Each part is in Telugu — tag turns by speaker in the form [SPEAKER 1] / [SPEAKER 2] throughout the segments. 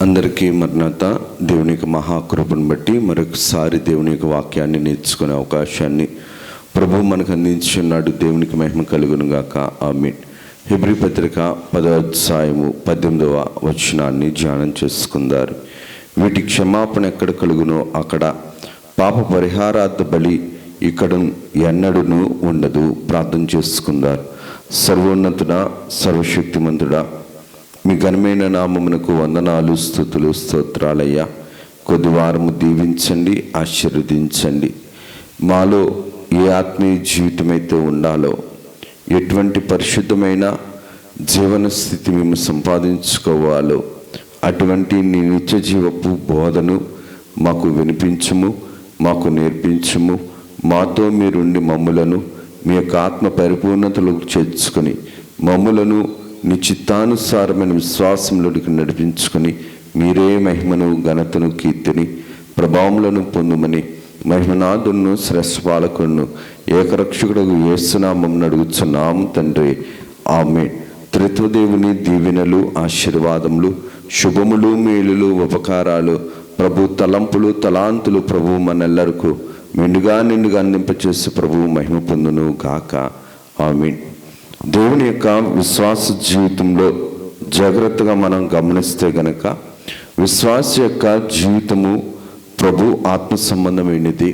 [SPEAKER 1] అందరికీ మరణత. దేవుని యొక్క మహాకృపను బట్టి మరొకసారి దేవుని యొక్క వాక్యాన్ని నేర్చుకునే అవకాశాన్ని ప్రభు మనకు అందించున్నాడు. దేవునికి మహిమ కలుగును గాక. ఆమేన్. హెబ్రీ పత్రిక 10వ అధ్యాయము 18వ వచనాన్ని ధ్యానం చేసుకుందారు. వీటి క్షమాపణ ఎక్కడ కలుగునో అక్కడ పాప పరిహారార్థ బలి ఇక్కడ ఎన్నడూను ఉండదు. ప్రార్థన చేసుకుందారు. సర్వోన్నతుడా, సర్వశక్తిమంతుడా, మీ ఘనమైన నామమునకు వందనాలు, స్తుతులు, స్తోత్రాలయ్యా. కొద్ది వారము దీవించండి, ఆశీర్వదించండి. మాలో ఏ ఆత్మీయ జీవితం అయితే ఉండాలో, ఎటువంటి పరిశుద్ధమైన జీవన స్థితి మేము సంపాదించుకోవాలో అటువంటి నీ నిత్య జీవపు బోధను మాకు వినిపించుము, మాకు నేర్పించుము. మాతో మీరుండి మమ్ములను మీ యొక్క ఆత్మ పరిపూర్ణతలకు చేర్చుకొని మమ్ములను నీ చిత్తానుసారమైన విశ్వాసంలోకి నడిపించుకొని మీరే మహిమను, ఘనతను, కీర్తిని, ప్రభావములను పొందుమని మహిమనాథును, శ్రేష్ఠపాలకులను, ఏకరక్షకుడు యేసునామం అడుగుచున్నాం తండ్రి. ఆమేన్. త్రిత్వదేవుని దీవెనలు, ఆశీర్వాదములు, శుభములు, మేలులు, ఉపకారాలు, ప్రభు తలంపులు, తలాంతులు ప్రభు మనెల్లరకు నిండుగా అందింపచేసి ప్రభువు మహిమ పొందును గాక. ఆమేన్. దేవుని యొక్క విశ్వాస జీవితంలో జాగ్రత్తగా మనం గమనిస్తే గనక విశ్వాస యొక్క జీవితము ప్రభు ఆత్మ సంబంధమైనది.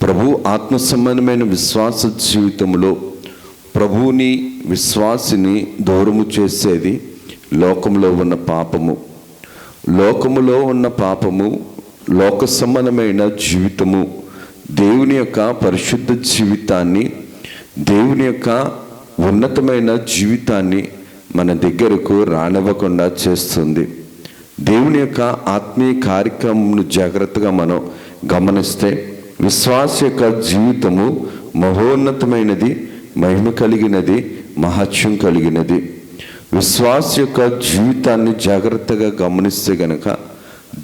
[SPEAKER 1] ప్రభు ఆత్మ సంబంధమైన విశ్వాస జీవితంలో ప్రభువుని, విశ్వాసిని దూరము చేసేది లోకంలో ఉన్న పాపము. లోకములో ఉన్న పాపము, లోక సంబంధమైన జీవితము దేవుని యొక్క పరిశుద్ధ జీవితాన్ని, దేవుని యొక్క ఉన్నతమైన జీవితాన్ని మన దగ్గరకు రానివ్వకుండా చేస్తుంది. దేవుని యొక్క ఆత్మీయ కార్యక్రమం జాగ్రత్తగా మనం గమనిస్తే విశ్వాస యొక్క జీవితము మహోన్నతమైనది, మహిమ కలిగినది, మహత్యం కలిగినది. విశ్వాస యొక్క జీవితాన్ని జాగ్రత్తగా గమనిస్తే గనక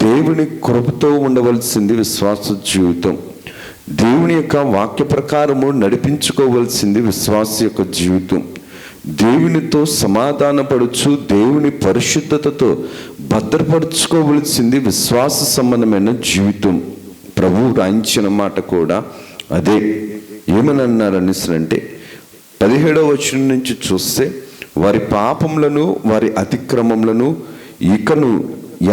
[SPEAKER 1] దేవుని కృపతో ఉండవలసింది విశ్వాస జీవితం. దేవుని యొక్క వాక్య ప్రకారము నడిపించుకోవలసింది విశ్వాస యొక్క జీవితం. దేవునితో సమాధానపడుచు దేవుని పరిశుద్ధతతో భద్రపరుచుకోవలసింది విశ్వాస సంబంధమైన జీవితం. ప్రభువు రాయించిన మాట కూడా అదే. ఏమని అన్నారనిసరంటే 17వ వచనం నుంచి చూస్తే, వారి పాపములను, వారి అతిక్రమములను ఇకను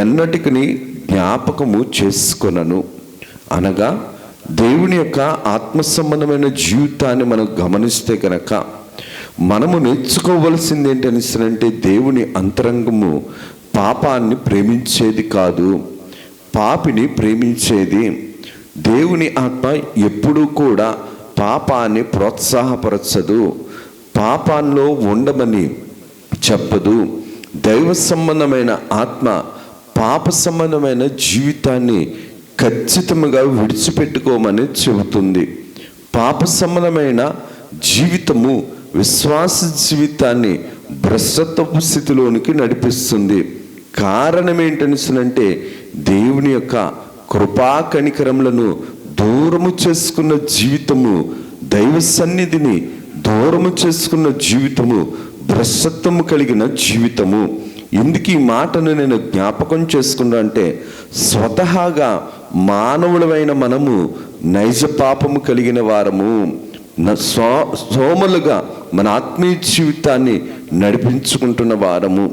[SPEAKER 1] ఎన్నటికి జ్ఞాపకము చేసుకొనను. అనగా దేవుని యొక్క ఆత్మ సంబంధమైన జీవితాన్ని మనం గమనిస్తే కనుక మనము నేర్చుకోవలసింది ఏంటనిసరంటే, దేవుని అంతరంగము పాపాన్ని ప్రేమించేది కాదు, పాపిని ప్రేమించేది. దేవుని ఆత్మ ఎప్పుడూ కూడా పాపాన్ని ప్రోత్సాహపరచదు, పాపాల్లో ఉండమని చెప్పదు. దైవ సంబంధమైన ఆత్మ పాప సంబంధమైన జీవితాన్ని ఖచ్చితంగా విడిచిపెట్టుకోమని చెబుతుంది. పాప సంబంధమైన జీవితము విశ్వాస జీవితాన్ని భ్రష్టత్వపు స్థితిలోనికి నడిపిస్తుంది. కారణం ఏంటనిసనంటే, దేవుని యొక్క కృపా కనికరములను దూరము చేసుకున్న జీవితము, దైవ సన్నిధిని దూరము చేసుకున్న జీవితము భ్రష్టత్వము కలిగిన జీవితము. ఎందుకు ఈ మాటను నేను జ్ఞాపకం చేసుకున్నా అంటే, స్వతహాగా మానవులమైన మనము నైజ పాపము కలిగిన వారము. సోమలుగా మన ఆత్మీయ జీవితాన్ని నడిపించుకుంటున్న వారము.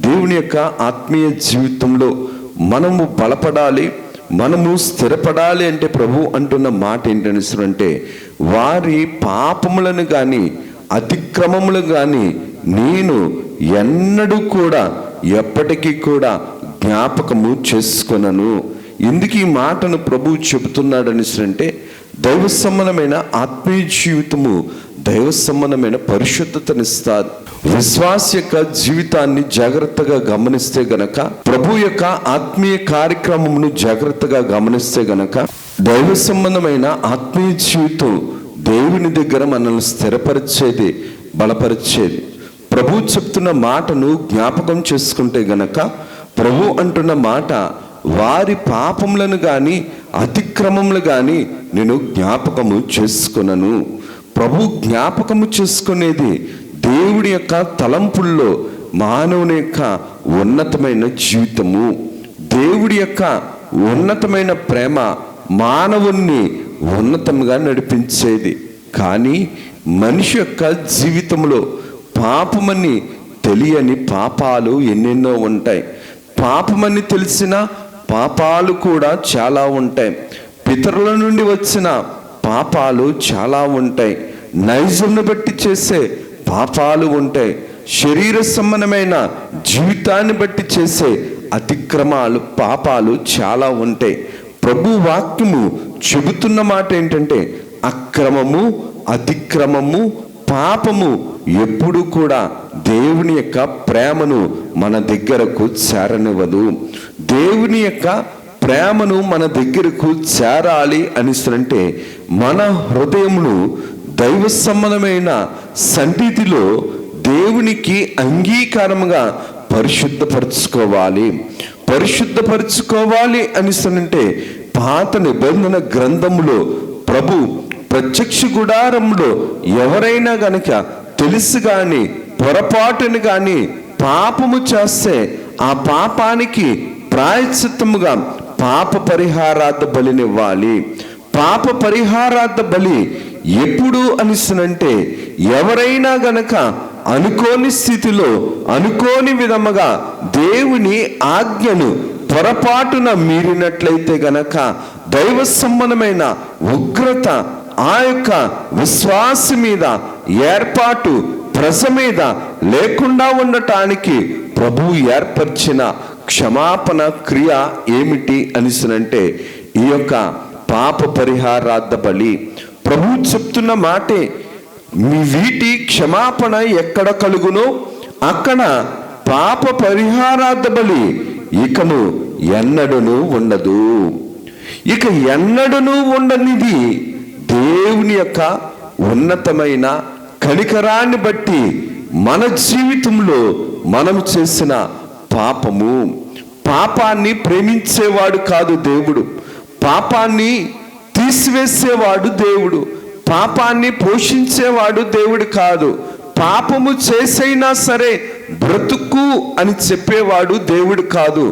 [SPEAKER 1] దేవుని యొక్క ఆత్మీయ జీవితంలో మనము బలపడాలి, మనము స్థిరపడాలి అంటే ప్రభు అంటున్న మాట ఏంటంటే, వారి పాపములను కానీ అతిక్రమములు కానీ నేను ఎన్నడూ కూడా ఎప్పటికీ కూడా జ్ఞాపకము చేసుకొనను. ఎందుకు ఈ మాటను ప్రభువు చెబుతున్నాడని అంటే, దైవ సంబంధమైన ఆత్మీయ జీవితము దైవ సంబంధమైన పరిశుద్ధతనిస్తారు. విశ్వాస యొక్క జీవితాన్ని జాగ్రత్తగా గమనిస్తే గనక, ప్రభు యొక్క ఆత్మీయ కార్యక్రమమును జాగ్రత్తగా గమనిస్తే గనక, దైవ సంబంధమైన ఆత్మీయ జీవితం దేవుని దగ్గర మనల్ని స్థిరపరిచేది, బలపరిచేది. ప్రభు చెప్తున్న మాటను జ్ఞాపకం చేసుకుంటే గనక, ప్రభు అంటున్న మాట, వారి పాపములను కానీ అతిక్రమములు కానీ నేను జ్ఞాపకము చేసుకొనను. ప్రభు జ్ఞాపకము చేసుకునేది దేవుడి యొక్క తలంపుల్లో మానవుని యొక్క ఉన్నతమైన జీవితము, దేవుడి యొక్క ఉన్నతమైన ప్రేమ మానవుణ్ణి ఉన్నతంగా నడిపించేది. కానీ మనిషి యొక్క జీవితంలో పాపమని తెలియని పాపాలు ఎన్నెన్నో ఉంటాయి. పాపమని తెలిసిన పాపాలు కూడా చాలా ఉంటాయి. పితరుల నుండి వచ్చిన పాపాలు చాలా ఉంటాయి. నైజంను బట్టి చేసే పాపాలు ఉంటాయి. శరీర సంబంధమైన జీవితాన్ని బట్టి చేసే అతిక్రమాలు, పాపాలు చాలా ఉంటాయి. ప్రభు వాక్యము చెబుతున్న మాట ఏంటంటే, అక్రమము, అతిక్రమము, పాపము ఎప్పుడు కూడా దేవుని యొక్క ప్రేమను మన దగ్గరకు చేరనివ్వదు. దేవుని యొక్క ప్రేమను మన దగ్గరకు చేరాలి అనిస్తుంటే మన హృదయమును దైవ సంబంధమైన సన్నిధిలో దేవునికి అంగీకారముగా పరిశుద్ధపరచుకోవాలి అనిస్తుంటే పాత నిబంధన గ్రంథములో ప్రభు ప్రత్యక్ష గుడారంలో ఎవరైనా గనక తెలుసు గాని పొరపాటును గాని పాపము చేస్తే ఆ పాపానికి ప్రాయశ్చిత్తముగా పాప పరిహారార్థ బలినివ్వాలి. పాప పరిహారార్థ బలి ఎప్పుడు అనిస్తునంటే, ఎవరైనా గనక అనుకోని స్థితిలో అనుకోని విధముగా దేవుని ఆజ్ఞను పొరపాటున మీరినట్లయితే గనక దైవ సంబంధమైన ఉగ్రత ఆ యొక్క విశ్వాసం మీద, ఏర్పాటు ప్రజ మీద లేకుండా ఉండటానికి ప్రభువు ఏర్పరిచిన క్షమాపణ క్రియ ఏమిటి అనిసనంటే ఈ యొక్క పాప పరిహారార్థ బలి. ప్రభువు చెప్తున్న మాటే, మీ వీటి క్షమాపణ ఎక్కడ కలుగునో అక్కడ పాప పరిహారార్థ బలి ఇకను ఎన్నడూను ఉండదు. ఇక ఎన్నడూను ఉండనిది దేవుని యొక్క ఉన్నతమైన కనికరాన్ని బట్టి మన జీవితంలో మనం చేసిన పాపము. పాపాన్ని ప్రేమించేవాడు కాదు దేవుడు, పాపాన్ని తీసివేసేవాడు దేవుడు, పాపాన్ని పోషించేవాడు దేవుడు కాదు. పాపము చేసైనా సరే బ్రతుకు అని చెప్పేవాడు దేవుడు కాదు.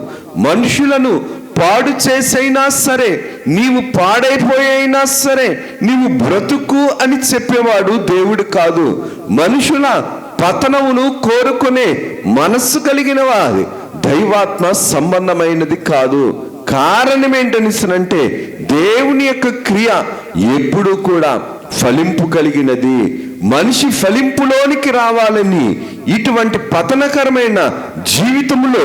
[SPEAKER 1] మనుషులను పాడు చేసైనా సరే, నీవు పాడైపోయినా సరే నీవు బ్రతుకు అని చెప్పేవాడు దేవుడు కాదు. మనుషుల పతనమును కోరుకునే మనస్సు కలిగిన వారి దైవాత్మ సంబంధమైనది కాదు. కారణం ఏంటనిసనంటే దేవుని యొక్క క్రియ ఎప్పుడు కూడా ఫలింపు కలిగినది. మనిషి ఫలింపులోనికి రావాలని, ఇటువంటి పతనకరమైన జీవితంలో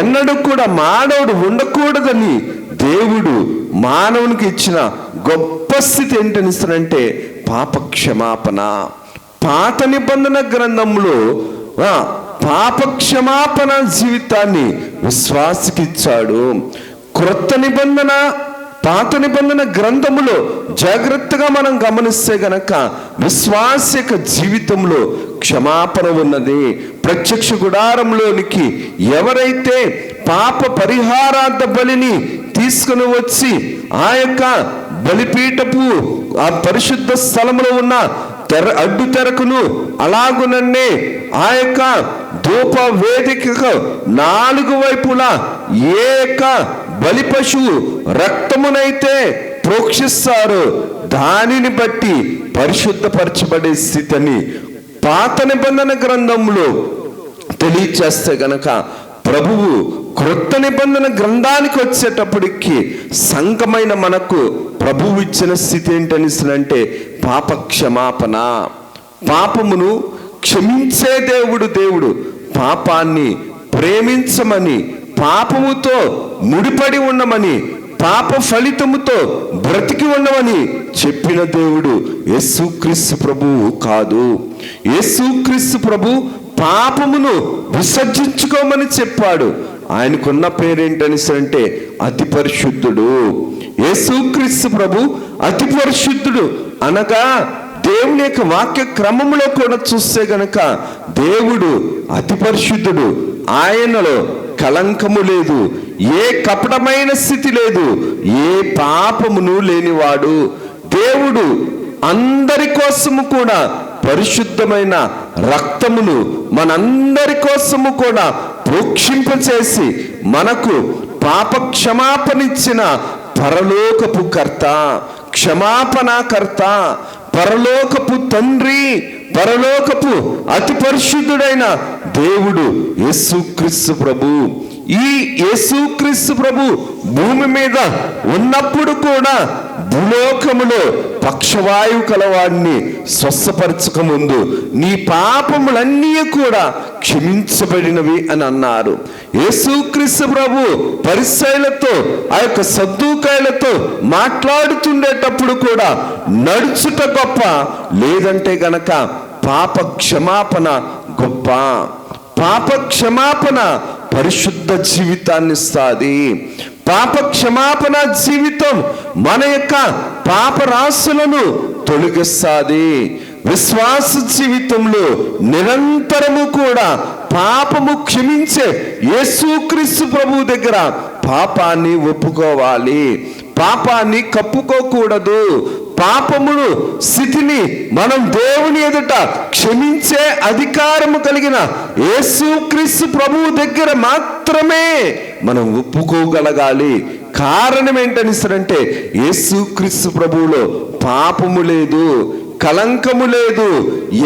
[SPEAKER 1] ఎన్నడూ కూడా మానవుడు ఉండకూడదని దేవుడు మానవునికి ఇచ్చిన గొప్ప స్థితి ఏంటనిస్తానంటే పాప క్షమాపణ. పాత నిబంధన గ్రంథంలో పాప క్షమాపణ జీవితాన్ని విశ్వాసికి ఇచ్చాడు. క్రొత్త నిబంధన, పాత నిబంధన గ్రంథములో జాగ్రత్తగా మనం గమనిస్తే గనక విశ్వాసిక జీవితంలో క్షమాపణ ఉన్నది. ప్రత్యక్ష గుడారంలోనికి ఎవరైతే పాప పరిహారార్థ బలిని తీసుకుని వచ్చి ఆ యొక్క బలిపీఠపు ఆ పరిశుద్ధ స్థలములో ఉన్న అడ్డు తెరకును అలాగునన్నే ఆ యొక్క ధూప వేదికకు 4 వైపులా ఏ యొక్క బలి పశువు రక్తమునైతే ప్రోక్షిస్తారో దానిని బట్టి పరిశుద్ధపరచబడే స్థితిని పాత నిబంధన గ్రంథంలో తెలియచేస్తే గనక ప్రభువు క్రొత్త నిబంధన గ్రంథానికి వచ్చేటప్పటికి సంఘమైన మనకు ప్రభువు ఇచ్చిన స్థితి ఏంటనిసనంటే పాప క్షమాపణ. పాపమును క్షమించే దేవుడు పాపాన్ని ప్రేమించమని, పాపముతో ముడిపడి ఉండమని, పాప ఫలితముతో బ్రతికి ఉండమని చెప్పిన దేవుడు యేసుక్రీస్తు ప్రభువు కాదు. యేసుక్రీస్తు ప్రభు పాపమును విసర్జించుకోమని చెప్పాడు. ఆయనకున్న పేరేంటనిసంటే అతి పరిశుద్ధుడు. యేసుక్రీస్తు ప్రభు అతి పరిశుద్ధుడు అనగా దేవుని యొక్క వాక్య క్రమంలో కూడా చూస్తే గనక దేవుడు అతి పరిశుద్ధుడు. ఆయనలో కలంకము లేదు, ఏ కపటమైన స్థితి లేదు, ఏ పాపమును లేనివాడు. దేవుడు అందరి కోసము కూడా పరిశుద్ధమైన రక్తమును మనందరి కోసము కూడా ప్రోక్షింపచేసి మనకు పాప క్షమాపణిచ్చిన పరలోకపు కర్త, క్షమాపణకర్త, పరలోకపు తండ్రి, పరలోకపు అతి పరిశుద్ధుడైన దేవుడు యేసుక్రీస్తు ప్రభు. ఈ యేసుక్రీస్తు ప్రభు భూమి మీద ఉన్నప్పుడు కూడా భూలోకములో పక్షవాయువు కలవాడిని స్వస్థపరచక ముందు నీ పాపములన్నీ కూడా క్షమించబడినవి అని అన్నారు. యేసుక్రీస్తు ప్రభు పరిసయ్యులతో, ఆ యొక్క సద్దూకాయులతో మాట్లాడుతుండేటప్పుడు కూడా నడుచుట గొప్ప, లేదంటే గనక పాప క్షమాపణ గొప్ప. పాప క్షమాపణ పరిశుద్ధ జీవితాన్ని ఇస్తాది. పాప క్షమాపణ జీవితం మన యొక్క పాప రాశులను తొలగిస్తాది. విశ్వాస జీవితంలో నిరంతరము కూడా పాపము క్షమించే యేసుక్రీస్తు ప్రభు దగ్గర పాపాన్ని ఒప్పుకోవాలి, పాపాన్ని కప్పుకోకూడదు. పాపమును స్థితిని మనం దేవుని ఎదుట క్షమించే అధికారము కలిగిన యేసుక్రీస్తు ప్రభువు దగ్గర మాత్రమే మనం ఒప్పుకోగలగాలి. కారణం ఏంటనిస్తారంటే యేసుక్రీస్తు ప్రభువులో పాపము లేదు, కలంకము లేదు,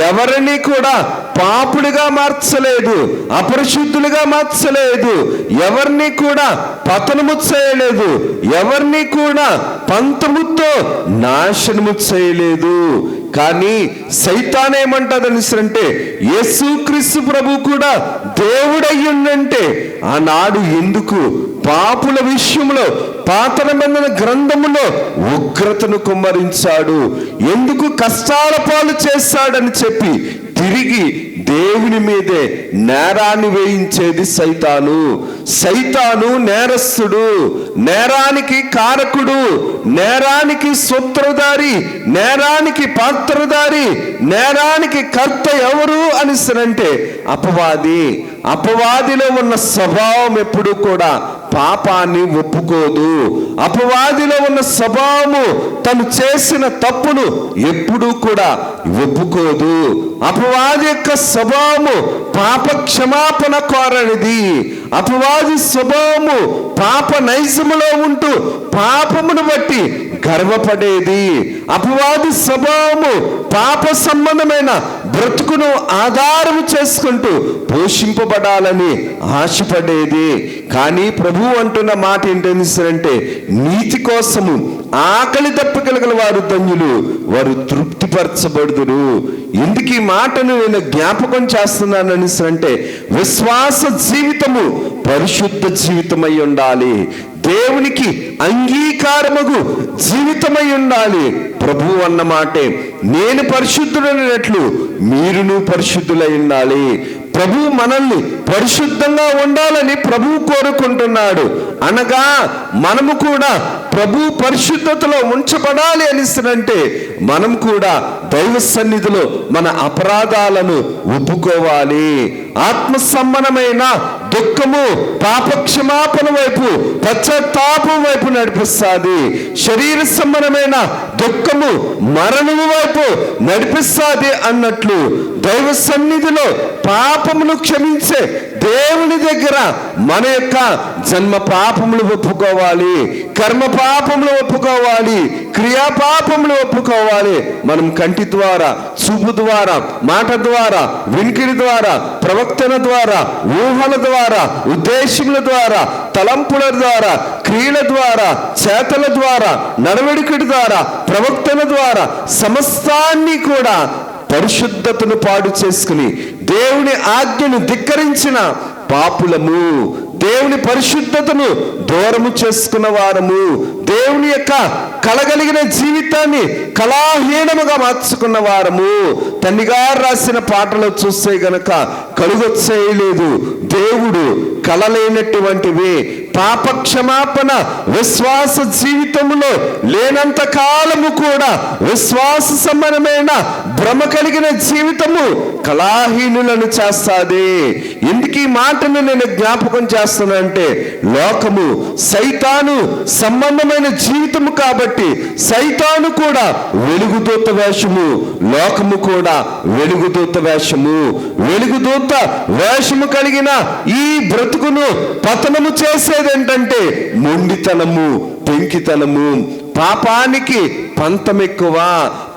[SPEAKER 1] ఎవరిని కూడా పాపులుగా మార్చలేదు, అపరిశుద్ధులుగా మార్చలేదు, ఎవరిని కూడా పతనము చేయలేదు, ఎవరిని కూడా పంతముతో నాశనము చేయలేదు. కానీ సైతాన్ ఏమంటాదనిసరంటే యేసుక్రీస్తు ప్రభు కూడా దేవుడయ్యుండంటే ఆనాడు ఎందుకు పాపుల విషయంలో పాత నిబంధన గ్రంథములో ఉగ్రతను కుమ్మరించాడు, ఎందుకు కష్టాల పాలు చేశాడని చెప్పి తిరిగి దేవుని మీదే నేరాన్ని వేయించేది సైతాను. సైతాను నేరస్తుడు, నేరానికి కారకుడు, నేరానికి సూత్రధారి, నేరానికి పాత్రధారి, నేరానికి కర్త ఎవరు అనిసరంటే అపవాది. అపవాదిలో ఉన్న స్వభావం ఎప్పుడు కూడా పాపాన్ని ఒప్పుకోదు. అపవాదిలో ఉన్న స్వభావము తను చేసిన తప్పును ఎప్పుడూ కూడా ఒప్పుకోదు. అపవాది యొక్క స్వభావము పాప క్షమాపణ కోరనిది. అపవాది స్వభావము పాప నైజములో ఉంటూ పాపమును బట్టి గర్వపడేది. అపవాది స్వభావము పాప సంబంధమైన బ్రతుకును ఆధారము చేసుకుంటూ పోషింపబడాలని ఆశపడేది. కానీ ప్రభు అంటున్న మాట ఏంటంటే నీతి కోసము ఆకలి దప్పికల వారు ధన్యులు, వారు తృప్తిపరచబడుదురు. ఎందుకు ఈ మాటను నేను జ్ఞాపకం చేస్తున్నానని అంటే విశ్వాస జీవితము పరిశుద్ధ జీవితమై ఉండాలి, దేవునికి అంగీకారముగు జీవితమై ఉండాలి. ప్రభు అన్న మాటే నేను పరిశుద్ధుడైనట్లు మీరును పరిశుద్ధులై ఉండాలి. ప్రభు మనల్ని పరిశుద్ధంగా ఉండాలని ప్రభు కోరుకుంటున్నాడు. అనగా మనము కూడా ప్రభు పరిశుద్ధతలో ఉంచబడాలి అనిస్తనంటే మనం కూడా దైవ సన్నిధిలో మన అపరాధాలను ఒప్పుకోవాలి. ఆత్మ సంబంధమైన దుఃఖము పాప క్షమాపణ వైపు, పశ్చాత్తాపం వైపు నడిపిస్తుంది. శరీర సంబంధమైన దుఃఖము మరణము వైపు నడిపిస్తుంది అన్నట్లు దైవ సన్నిధిలో పాపమును క్షమించే దేవుని దగ్గర మన యొక్క జన్మ పాపములు ఒప్పుకోవాలి, కర్మ పాపములు ఒప్పుకోవాలి, క్రియా పాపములు ఒప్పుకోవాలి. మనం కంటి ద్వారా, చూపు ద్వారా, మాట ద్వారా, వినికిడి ద్వారా, ప్రవక్తన ద్వారా, ఊహల ద్వారా, ఉద్దేశముల ద్వారా, తలంపుల ద్వారా, క్రియల ద్వారా, చేతల ద్వారా, నడవడికడి ద్వారా, ప్రవక్తన ద్వారా సమస్తాన్ని కూడా పరిశుద్ధతను పాడు చేసుకుని దేవుని ఆజ్ఞను ధిక్కరించిన పాపులము, దేవుని పరిశుద్ధతను దూరము చేసుకున్న వారము, దేవుని యొక్క కలగలిగిన జీవితాన్ని కళాహీనముగా మార్చుకున్న వారము. తండ్రి గారు రాసిన పాటలో చూస్తే గనక కలుగొచ్చేయలేదు దేవుడు కలలేనటువంటివి. పాప క్షమాపణ విశ్వాస జీవితంలో లేనంత కాలము కూడా విశ్వాస సంబంధమైన భ్రమ కలిగిన జీవితము కళాహీనులను చేస్తాది. ఎందుకు ఈ మాటను నేను జ్ఞాపకం చేస్తానంటే లోకము సైతాను సంబంధమైన జీవితము కాబట్టి సైతాను కూడా వెలుగుదూత వేషము, లోకము కూడా వెలుగుదూత వేషము. వెలుగుదూత వేషము కలిగిన ఈ బ్రతుకును పతనము చేసేది ఏంటంటే మొండితనము, పెంకితనము. పాపానికి పంతం ఎక్కువ,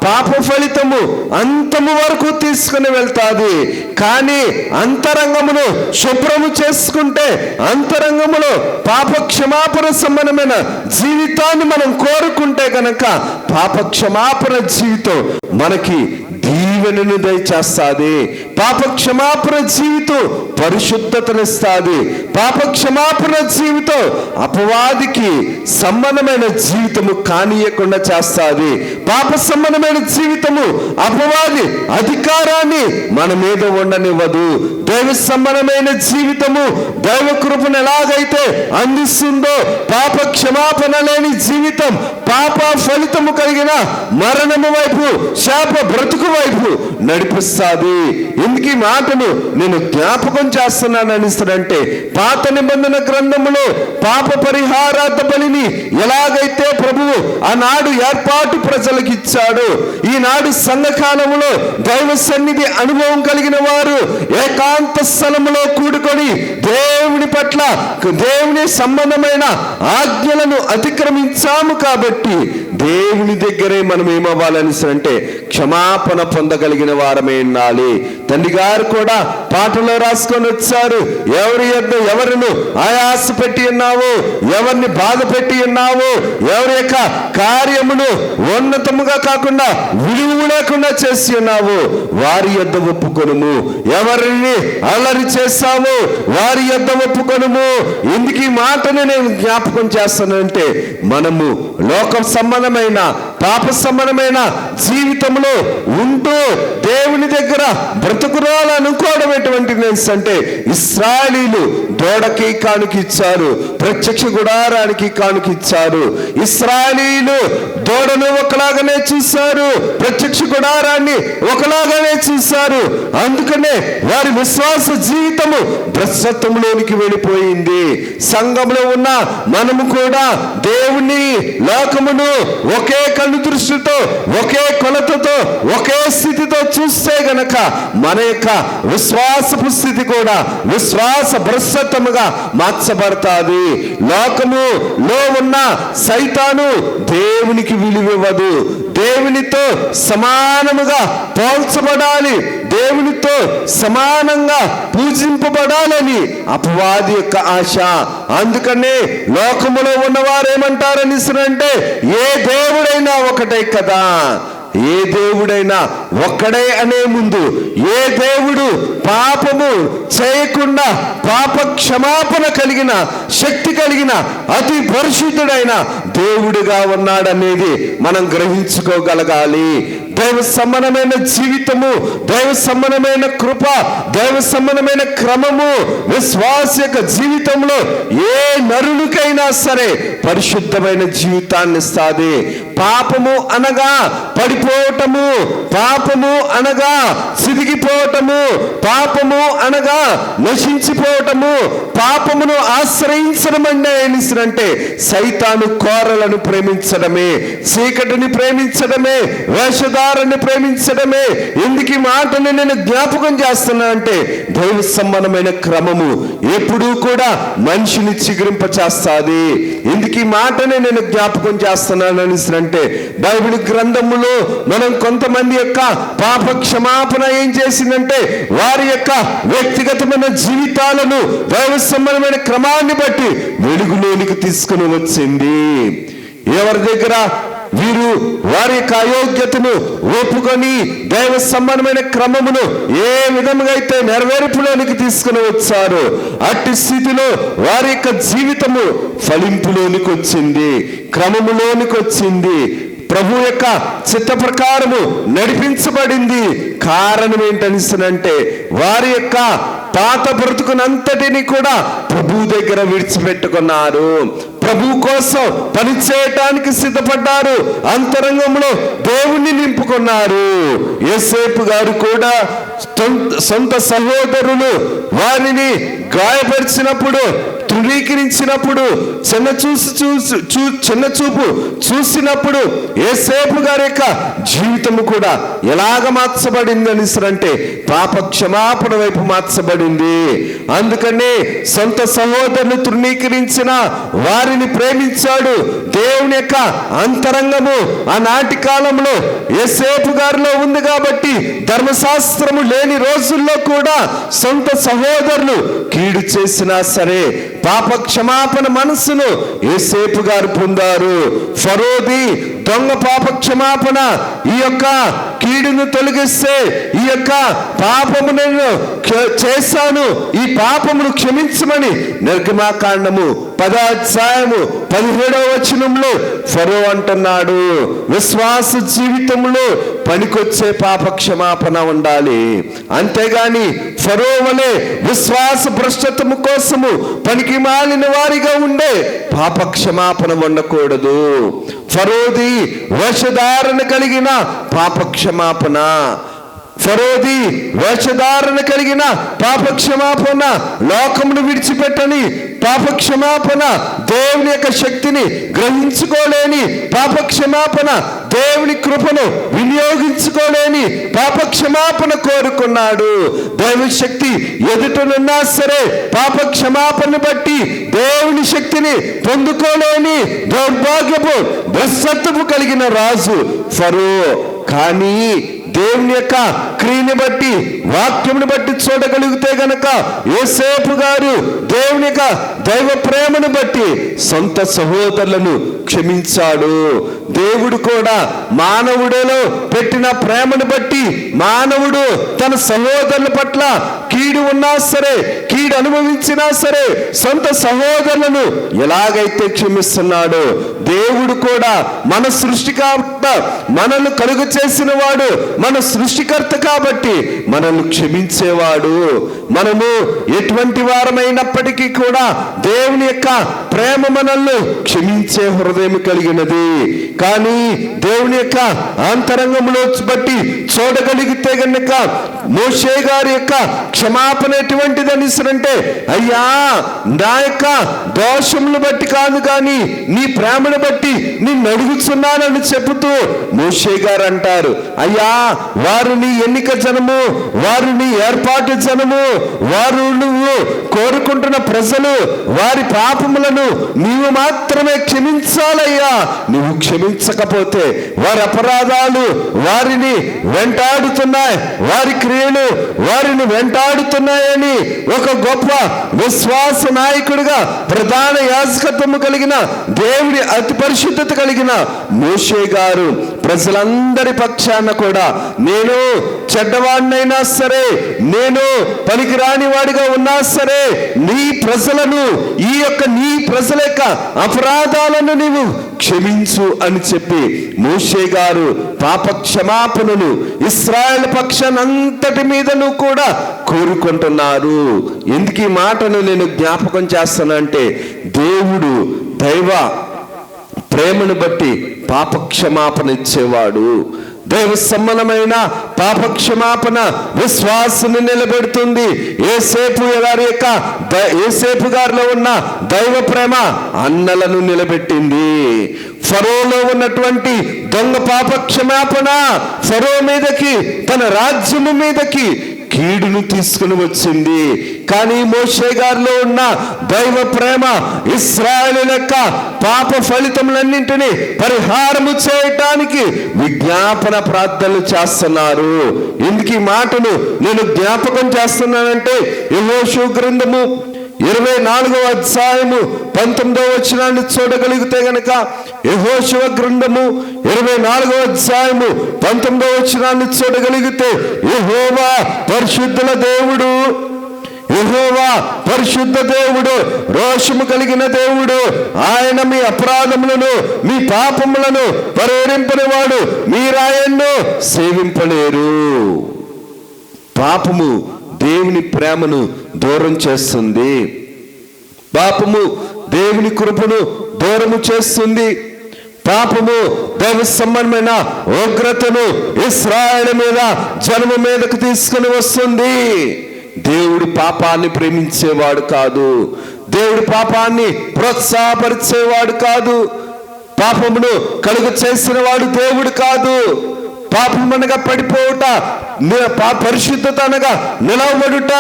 [SPEAKER 1] పాప ఫలితము అంతము వరకు తీసుకుని వెళ్తాది. కానీ అంతరంగమును శుభ్రము చేసుకుంటే, అంతరంగములో పాప క్షమాపణ సంబంధమైన జీవితాన్ని మనం కోరుకుంటే కనుక పాప క్షమాపణ జీవితం మనకి దీవెనను దయచేస్తాది. పాప క్షమాపణ జీవితం పరిశుద్ధతనిస్తాది. పాప క్షమాపణ జీవితం అపవాదికి సంబంధమైన జీవితము కానీయకుండా చేస్తాది. పాప సంబంధమైన జీవితము అపవాది అధికారాన్ని మన మీద ఉండనివ్వదు. దైవ సంబంధమైన జీవితము దైవ కృపను ఎలాగైతే అందిస్తుందో, పాప క్షమాపణ లేని జీవితం పాప ఫలితము కలిగిన మరణము వైపు, శాప బ్రతుకు వైపు నడిపిస్తాది. ఎందుకు ఈ మాటను నేను జ్ఞాపకం చేస్తున్నాను అనిస్తానంటే, పాత నిబంధన గ్రంథములో పాప పరిహారార్థ బలిని ఎలాగైతే ప్రభువు ఆనాడు ఏర్పాటు ప్రజలకు ఇచ్చాడు, ఈనాడు సంఘకాలములో దైవ సన్నిధి అనుభవం కలిగిన వారు ఏకాంత స్థలములో కూడుకొని దేవుని పట్ల, దేవుని సంబంధమైన ఆజ్ఞలను అతిక్రమించాము కాబట్టి దేవుని దగ్గరే మనం ఏమవ్వాలని అంటే క్షమాపణ పొందగలిగిన వారమే ఉండాలి. తండ్రి గారు కూడా పాటలో రాసుకొని వచ్చారు, ఎవరిను ఆయాస పెట్టి ఉన్నావు, ఎవరిని బాధ పెట్టి ఉన్నావు, ఎవరి యొక్క కార్యమును ఉన్నతముగా కాకుండా విలువ లేకుండా చేసి ఉన్నావు, వారి యొద్ద ఒప్పుకొనుము. ఎవరిని అల్లరి చేస్తావు, వారి యొద్ద ఒప్పుకొనుము. ఎందుకు ఈ మాటను నేను జ్ఞాపకం చేస్తానంటే, మనము లోక సంబంధమైన పాప సంబంధమైన జీవితంలో ఉంటూ దేవుని దగ్గర బ్రతుకురాలనుకోవడం ఎటువంటిది అంటే, ఇశ్రాయేలీలు దూడకి కానుకిచ్చారు, ప్రత్యక్ష గుడారానికి కానుకిచ్చారు. ఇశ్రాయేలీలు దూడను ఒకలాగానే చూశారు, ప్రత్యక్ష గుడారాన్ని ఒకలాగానే చూశారు. అందుకనే వారి విశ్వాస జీవితము భ్రష్టత్వంలోనికి వెళ్ళిపోయింది. సంఘంలో ఉన్న మనము కూడా దేవుని లోకమును ఒకే కన్ను దృష్టితో, ఒకే కొలతతో, ఒకే స్థితితో చూస్తే గనక మన యొక్క విశ్వాసపు స్థితి కూడా విశ్వాస భ్రష్టత్వముగా మార్చబడతాది. లోకములో ఉన్న సైతాను దేవునికి విలువివ్వదు. దేవునితో సమానముగా పోల్చబడాలి, దేవునితో సమానంగా పూజింపబడాలని అపవాది యొక్క ఆశ. అందుకనే లోకములో ఉన్నవారు ఏమంటారని అంటే, ఏ దేవుడైనా ఒకటే కదా, ఏ దేవుడైనా ఒక్కడే అనే ముందు ఏ దేవుడు పాపము చేయకుండా పాప క్షమాపణ కలిగిన శక్తి కలిగిన అతి పరిశుద్ధుడైన దేవుడిగా ఉన్నాడనేది మనం గ్రహించుకోగలగాలి. దైవ సంబంధమైన జీవితము, దైవ సంబంధమైన కృప, దైవ సంబంధమైన క్రమము విశ్వాస యొక్క జీవితంలో ఏ నరునికైనా సరే పరిశుద్ధమైన జీవితాన్ని ఇస్తాది. పాపము అనగా పడిపోవటము, పాపము అనగా సిదిగిపోవటము, పాపము అనగా నశించిపోవటము, పాపమును ఆశ్రయించడం అంటే సైతాను కోరలను ప్రేమించడమే, చీకటిని ప్రేమించడమే, వేషధారాన్ని ప్రేమించడమే. ఎందుకు ఈ మాటను నేను జ్ఞాపకం చేస్తున్నా అంటే, దైవ సంబంధమైన క్రమము ఎప్పుడూ కూడా మనిషిని చిగురింప చేస్తాది. ఎందుకు ఈ మాటనే నేను జ్ఞాపకం చేస్తున్నాను అంటే, బైబిల్ గ్రంథములో మనం కొంతమంది యొక్క పాప క్షమాపణ ఏం చేసిందంటే, వారి యొక్క వ్యక్తిగతమైన జీవితాలను దైవ సంబంధమైన క్రమాన్ని బట్టి వెలుగులోనికి తీసుకుని వచ్చింది. ఎవరి దగ్గర వీరు వారి యొక్క అయోగ్యతను ఒప్పుకొని దైవ సంబంధమైన క్రమమును ఏ విధంగా అయితే నెరవేర్పులోనికి తీసుకుని వచ్చారు, అట్టి స్థితిలో వారి యొక్క జీవితము ఫలింపులోనికి వచ్చింది, క్రమములోనికి వచ్చింది, ప్రభు యొక్క చిత్త ప్రకారము నడిపించబడింది. కారణం ఏంటనిస్తానంటే, వారి యొక్క పాత బ్రతుకునంతటిని కూడా ప్రభు దగ్గర విడిచిపెట్టుకున్నారు, ప్రభు కోసం పని చేయటానికి సిద్ధపడ్డారు, అంతరంగంలో దేవుణ్ణి నింపుకున్నారు. యోసేపు గారు కూడా సొంత సహోదరులు వారిని గాయపరిచినప్పుడు తృణీకరించినప్పుడు, చిన్న చూపు చూసినప్పుడు యోసేపు గారి యొక్క జీవితము కూడా ఎలాగ మార్చబడింది అంటే పాప క్షమాపణ వైపు మార్చబడింది. అందుకనే సొంత సహోదరుని తృణీకరించిన వారిని ప్రేమించాడు. దేవుని యొక్క అంతరంగము ఆనాటి కాలంలో యోసేపు గారిలో ఉంది కాబట్టి ధర్మశాస్త్రము లేని రోజుల్లో కూడా సొంత సహోదరులు కీడు చేసినా సరే పాప క్షమాపణ మనసును యోసేపు గారు పొందారు. ఫరోది దొంగ పాప క్షమాపణ, ఈ యొక్క కీడును తొలగిస్తే, ఈ యొక్క పాపము నేను చేశాను, ఈ పాపమును క్షమించమని నిర్గమాకాండము 10:17 ఫరో అంటున్నాడు. విశ్వాస జీవితంలో పనికొచ్చే పాప క్షమాపణ ఉండాలి. అంతేగాని ఫరో వలె విశ్వాస భ్రష్టత్వము కోసము పనికి మాలిన వారిగా ఉండే పాప క్షమాపణ ఉండకూడదు. ఫరోది వేషధారణ కలిగిన పాప క్షమాపణ, ఫరోది వేషధారణ కలిగిన పాప క్షమాపణ, లోకమును విడిచిపెట్టని పాప క్షమాపణ, దేవుని యొక్క శక్తిని గ్రహించుకోలేని పాప క్షమాపణ, దేవుని కృపను వినియోగించుకోలేని పాప క్షమాపణ కోరుకున్నాడు. దైవ శక్తి ఎదుటనున్నా సరే పాప క్షమాపణ బట్టి దేవుని శక్తిని పొందుకోలేని దౌర్భాగ్యపు భ్రష్టత్వము కలిగిన రాజు ఫరో. కానీ దేవుని యొక్క క్రియని బట్టి, వాక్యమును బట్టి చూడగలిగితే గనక యోసేపు గారు దేవుని యొక్క దైవ ప్రేమను బట్టి సొంత సహోదరులను క్షమించాడు. దేవుడు కూడా మానవుడిలో పెట్టిన ప్రేమను బట్టి మానవుడు తన సహోదరుల పట్ల కీడు ఉన్నా సరే, కీడు అనుభవించినా సరే సొంత సహోదరులను ఎలాగైతే క్షమిస్తున్నాడో దేవుడు కూడా మన సృష్టికర్త, మనల్ని కలుగు చేసిన వాడు, మన సృష్టికర్త కాబట్టి మనల్ని క్షమించేవాడు. మనము ఎటువంటి వారమైనప్పటికీ కూడా దేవుని యొక్క ప్రేమ మనల్ని క్షమించే హృదయం కలిగినది. కానీ దేవుని యొక్క అంతరంగంలో బట్టి చూడగలిగితే గనుక మోషే గారి యొక్క క్షమాపణ ఎటువంటిది అంటే, అయ్యా నా యొక్క దోషములు బట్టి కాదు కానీ నీ ప్రేమను బట్టి నిన్ను అడుగుతున్నానని చెబుతూ మోషే గారు అంటారు, అయ్యా వారు నీ ఎన్నిక జనము, వారు నీ ఏర్పాటు జనము, వారు నువ్వు కోరుకుంటున్న ప్రజలు, వారి పాపములను నీవు మాత్రమే క్షమించాలయ్యా. నువ్వు క్షమించకపోతే వారి అపరాధాలు వారిని వెంటాడుతున్నాయి, వారి క్రియలు వారిని వెంటాడుతున్నాయని ఒక గొప్ప విశ్వాస నాయకుడిగా, ప్రధాన యాజకత్వము కలిగిన, దేవుడి అతి పరిశుద్ధత కలిగిన మోషే గారు ప్రజలందరి పక్షాన కూడా నేను చెడ్డవాడినైనా సరే, నేను పనికిరాని వాడిగా ఉన్నా సరే నీ ప్రజలను, ఈ యొక్క నీ ప్రజల యొక్క అపరాధాలను నీవు క్షమించు అని చెప్పి మోషే గారు పాప క్షమాపణను ఇశ్రాయేలు పక్షానంతటి మీదను కూడా కోరుకుంటున్నారు. ఎందుకు ఈ మాటను నేను జ్ఞాపకం చేస్తానంటే, దేవుడు దైవ ప్రేమను బట్టి పాప క్షమాపణ ఇచ్చేవాడు. దైవ సమ్మనమైన పాప క్షమాపణ విశ్వాసాన్ని నిలబెడుతుంది. యోసేపు గారిలో ఉన్న దైవ ప్రేమ అన్నలను నిలబెట్టింది. ఫరోలో ఉన్నటువంటి దొంగ పాప క్షమాపణ ఫరో మీదకి, తన రాజ్యము మీదకి కీడును తీసుకుని వచ్చింది. కానీ మోషే గారిలో ఉన్న దైవ ప్రేమ ఇశ్రాయేలు యొక్క పాప ఫలితములన్నింటినీ పరిహారము చేయటానికి విజ్ఞాపన ప్రార్థనలు చేస్తున్నారు. ఎందుకు ఈ మాటను నేను జ్ఞాపకం చేస్తున్నానంటే, యెహోషువ గ్రంథము 24:19 చూడగలిగితే గనక, యెహోషువ గ్రంథము 24:19 చూడగలిగితే, యెహోవా పరిశుద్ధుల దేవుడు, యెహోవా పరిశుద్ధ దేవుడు, రోషము కలిగిన దేవుడు, ఆయన మీ అపరాధములను మీ పాపములను పరిహరింపనివాడు, మీరాయన్ను సేవింపలేరు. పాపము దేవుని ప్రేమను దూరం చేస్తుంది. పాపము దేవుని కృపను దూరము చేస్తుంది. పాపము దైవ సంబంధమైన ఉగ్రతను ఇశ్రాయేలు మీద, జనము మీదకు తీసుకుని వస్తుంది. దేవుడు పాపాన్ని ప్రేమించేవాడు కాదు. దేవుడు పాపాన్ని ప్రోత్సాహపరిచేవాడు కాదు. పాపమును కలుగు చేసిన వాడు దేవుడు కాదు. పాపం అనగా పడిపోవుట, పరిశుద్ధత అనగా నిలవబడుట.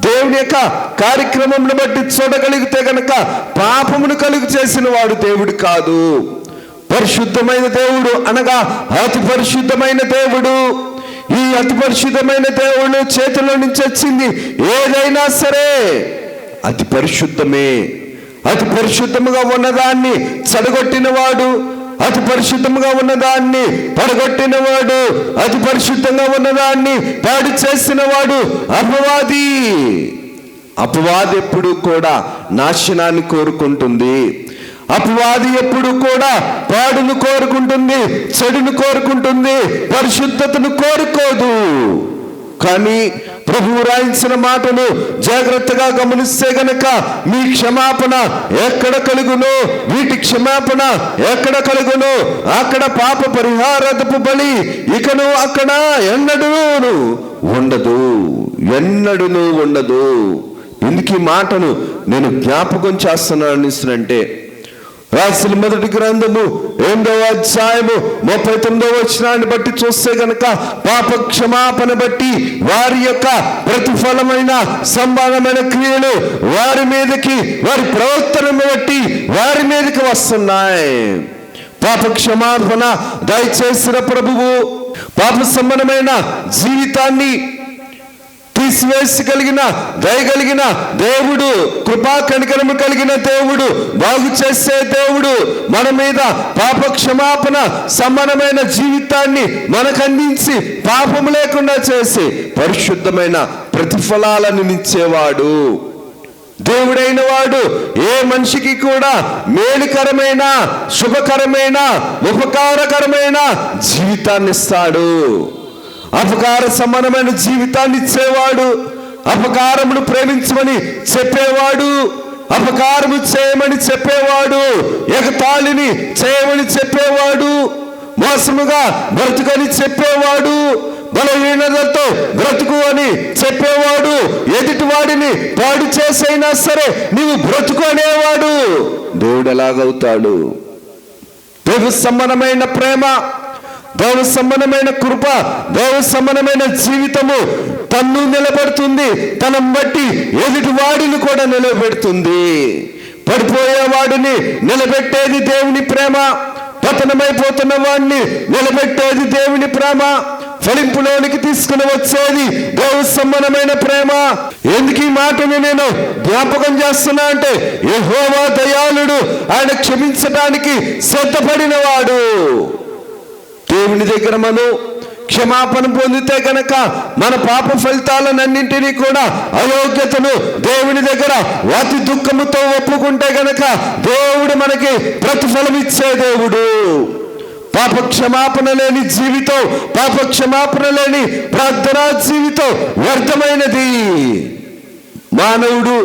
[SPEAKER 1] దేవుని యొక్క కార్యక్రమంను బట్టి చూడగలిగితే గనక పాపమును కలుగు చేసిన వాడు దేవుడు కాదు. పరిశుద్ధమైన దేవుడు అనగా అతి పరిశుద్ధమైన దేవుడు. ఈ అతి పరిశుద్ధమైన దేవుడు చేతిలో నుంచి వచ్చింది ఏదైనా సరే అతి పరిశుద్ధమే. అతి పరిశుద్ధముగా ఉన్నదాన్ని చెడగొట్టినవాడు, అతి పరిశుద్ధముగా ఉన్నదాన్ని పడగొట్టినవాడు, అతి పరిశుద్ధంగా ఉన్నదాన్ని పాడు చేసిన వాడు అపవాది. అపవాది ఎప్పుడు కూడా నాశనాన్ని కోరుకుంటుంది. అపవాది ఎప్పుడు కూడా పాడును కోరుకుంటుంది, చెడును కోరుకుంటుంది, పరిశుద్ధతను కోరుకోదు. కానీ ప్రభువు రాయించిన మాటను జాగ్రత్తగా గమనిస్తే గనక మీ క్షమాపణ ఎక్కడ కలుగునో, వీటి క్షమాపణ ఎక్కడ కలుగునో అక్కడ పాప పరిహారపు బలి ఇకను అక్కడ ఎన్నడూను ఉండదు, ఎన్నడూను ఉండదు. ఎందుకు ఈ మాటను నేను జ్ఞాపకం చేస్తున్నానంటే రాసిన మొదటి గ్రంథము 8వ అధ్యాయము 39వ వచనాన్ని బట్టి చూస్తే గనక పాప క్షమాపణ బట్టి వారి యొక్క ప్రతిఫలమైన సంభావమైన క్రియలు వారి మీదకి, వారి ప్రవర్తనను బట్టి వారి మీదకి వస్తున్నాయి. పాప క్షమాపణ దయచేసిన ప్రభువు పాప సంబంధమైన జీవితాన్ని తీసివేసి కలిగిన దయగలిగిన దేవుడు, కృపా కనికరము కలిగిన దేవుడు, బాగు చేసే దేవుడు మన మీద పాప క్షమాపణ సమానమైన జీవితాన్ని మనకు అందించి పాపము లేకుండా చేసి పరిశుద్ధమైన ప్రతిఫలాలను ఇచ్చేవాడు దేవుడైన వాడు ఏ మనిషికి కూడా మేలుకరమైన, శుభకరమైన, ఉపకారకరమైన జీవితాన్ని ఇస్తాడు. అపకార సమానమైన జీవితాన్ని ఇచ్చేవాడు, అపకారమును ప్రేమించమని చెప్పేవాడు, అపకారము చేయమని చెప్పేవాడు, ఎగతాళిని చేయమని చెప్పేవాడు, మోసముగా బ్రతుకని చెప్పేవాడు, బలహీనతతో బ్రతుకు అని చెప్పేవాడు, ఎదుటి వాడిని పాడు చేసైనా సరే నీవు బ్రతుకు అనేవాడు. దేవుడు ఎలాగవుతాడు? దైవ సంబంధమైన ప్రేమ, దైవ సంబంధమైన కృప, దైవ సంబంధమైన జీవితము తన్ను నిలబెడుతుంది, తనను బట్టి ఎదుటి వాడిని కూడా నిలబెడుతుంది. పడిపోయేవాడిని నిలబెట్టేది దేవుని ప్రేమ, పతనమైపోతున్న వాడిని నిలబెట్టేది దేవుని ప్రేమ, ఫలింపులోనికి తీసుకుని వచ్చేది దైవ సంబంధమైన ప్రేమ. ఎందుకు ఈ మాటని నేను జ్ఞాపకం చేస్తున్నా అంటే యెహోవా దయాళుడు, ఆయన క్షమించడానికి సిద్ధపడిన వాడు. దేవుని దగ్గర మనం క్షమాపణ పొందితే కనుక మన పాప ఫలితాలన్నింటినీ కూడా, అయోగ్యతను దేవుని దగ్గర అతి దుఃఖముతో ఒప్పుకుంటే గనక దేవుడు మనకి ప్రతిఫలం ఇచ్చే దేవుడు. పాప క్షమాపణ లేని జీవితం, పాప క్షమాపణ లేని ప్రార్థనా జీవితం వ్యర్థమైనది. మానవుడు